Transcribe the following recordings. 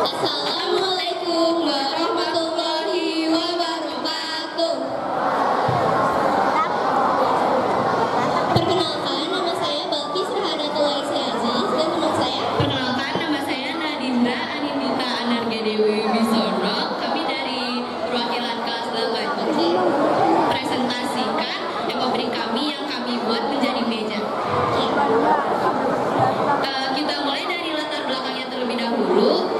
Assalamualaikum warahmatullahi wabarakatuh. Perkenalkan, nama saya Balkis Rahadatul Aisy Aziz dan teman saya. Perkenalkan, nama saya Nadinda Anindita Anarga Dewi Wibisono. Kami dari perwakilan kelas 8 presentasikan ekobrik kami yang kami buat menjadi meja. Kita mulai dari latar belakangnya terlebih dahulu.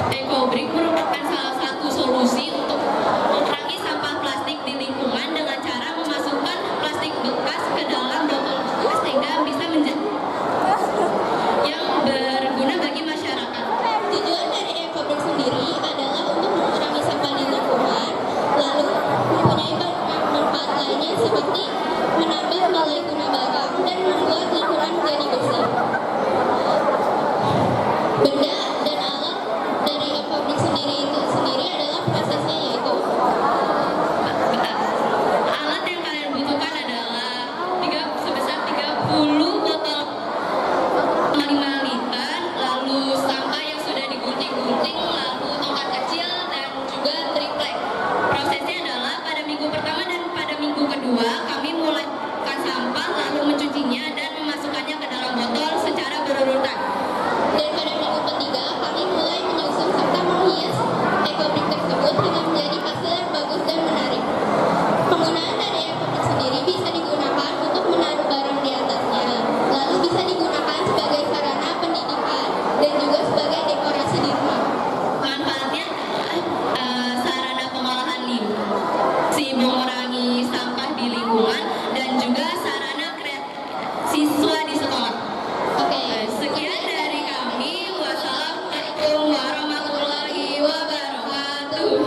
Ekobrik merupakan salah satu solusi untuk mengurangi sampah plastik di lingkungan dengan cara memasukkan plastik bekas ke dalam botol bekas sehingga bisa menjadi yang berguna bagi masyarakat. Tujuan dari ekobrik sendiri adalah untuk mengurangi sampah di lingkungan, lalu mempunyai manfaat lainnya seperti menambah nilai guna barang dan membuat lingkungan menjadi bersih. Benda dan alat dari ekobrik sendiri adalah prosesnya, yaitu Alat yang kalian butuhkan adalah sebesar 30 botol 5 liter, lalu sampah yang sudah digunting-gunting, lalu tongkat kecil dan juga triplek. Prosesnya adalah pada minggu pertama dan pada minggu kedua kami mulaikan sampah lalu mencucinya dan memasukkannya ke dalam botol secara berurutan. dan pada minggu ketiga kami mulai menyusun serta menghias ekobrik tersebut hingga menjadi hasil yang bagus dan menarik. Penggunaan dari ekobrik sendiri bisa digunakan untuk menaruh barang di atasnya, lalu bisa digunakan sebagai sarana pendidikan dan juga sebagai dekorasi di rumah. Manfaatnya sarana pengolahan limbah, mengurangi sampah di lingkungan dan juga sarana siswa di sekolah. Oke, Sekian dari kami. Wassalamualaikum warahmatullahi wabarakatuh.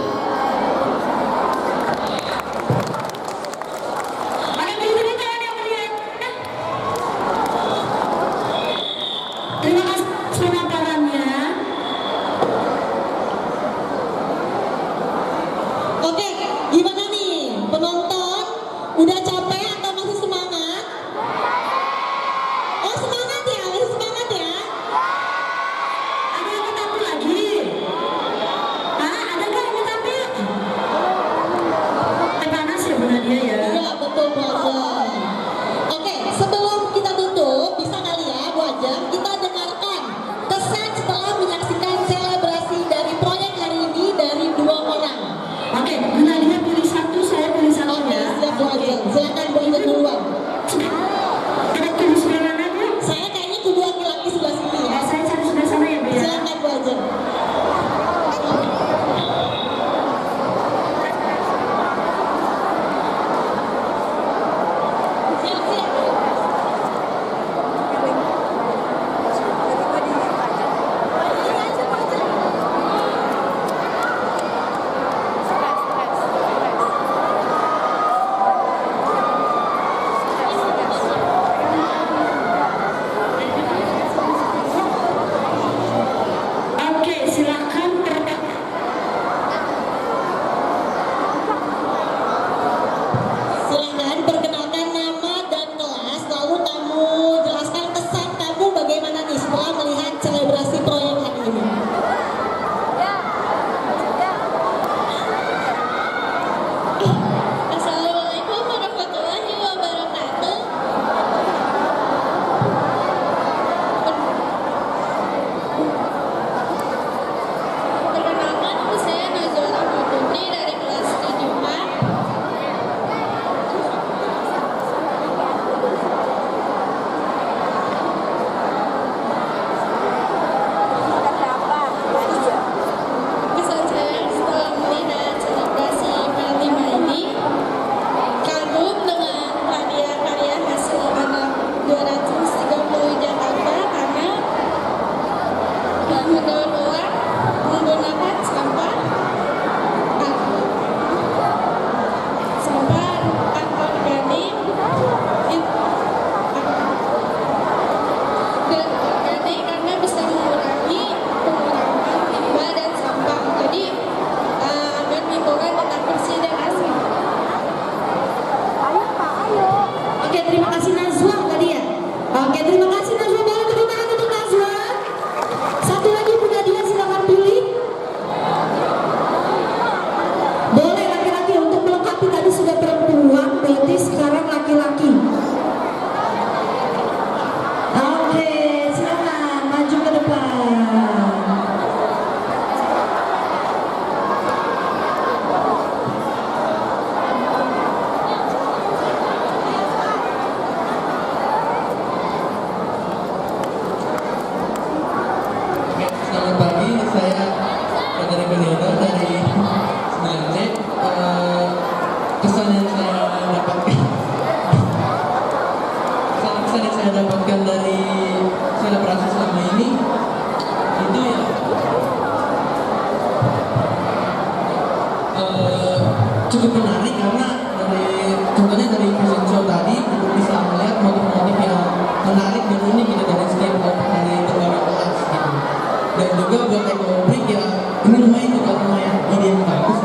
Ada berita yang mulia. Terima kasih penontonannya. Oke, gimana nih penonton? Udah capek atau masih semangat? Oh semangat ya, masih semangat ya? Ada yang mau tampil lagi? Ada nggak yang mau tampil? Panas ya Bu Nadia ya? Iya betul Bu Ajeng. Oke, sebelum kita tutup, bisa kali ya Bu Ajeng, kita dengarkan kesan setelah menyaksikan selebrasi dari proyek hari ini dari 2 orang. Oke, Bu Nadia pilih satu, saya pilih satu Oke, ya. siap Bu Ajeng. Silakan Bu Ajeng duluan. Ada pilih sebelah mana Bu? Saya kayaknya kudu laki-laki sebelah sini ya. Saya cari sebelah sana ya Bu ya. Silakan Bu Ajeng. Siap-siap. Oke, silakan Silakan perkenalkan nama dan kelas, lalu kamu jelaskan kesan kamu bagaimana nih setelah melihat selebrasi proyek hari ini. Assalamualaikum warahmatullahi wabarakatuh. Perkenalkan, nama saya Nazwa Rahma Putri dari kelas 7A. Kesan saya setelah melihat selebrasi Palima ini kagum dengan karya-karya hasil anak 230 Jakarta karena mendaur ulang menggunakan sampah organik dan organik karena bisa mengurangi pengurangan limbah dan sampah, jadi agar lingkungan tetap bersih dan asri. Oke, terima kasih Nazwa tadi ya. Oke, terima kasih Nazwa. Boleh tepuk tangan untuk Nazwa. Satu lagi Bu cukup menarik karena contohnya dari fashion show tadi kita bisa melihat motif-motif yang menarik dan unik gitu dari setiap kelompok dari berbagai kelas gitu. Dan juga buat ekobrik ya ini lumayan ide yang bagus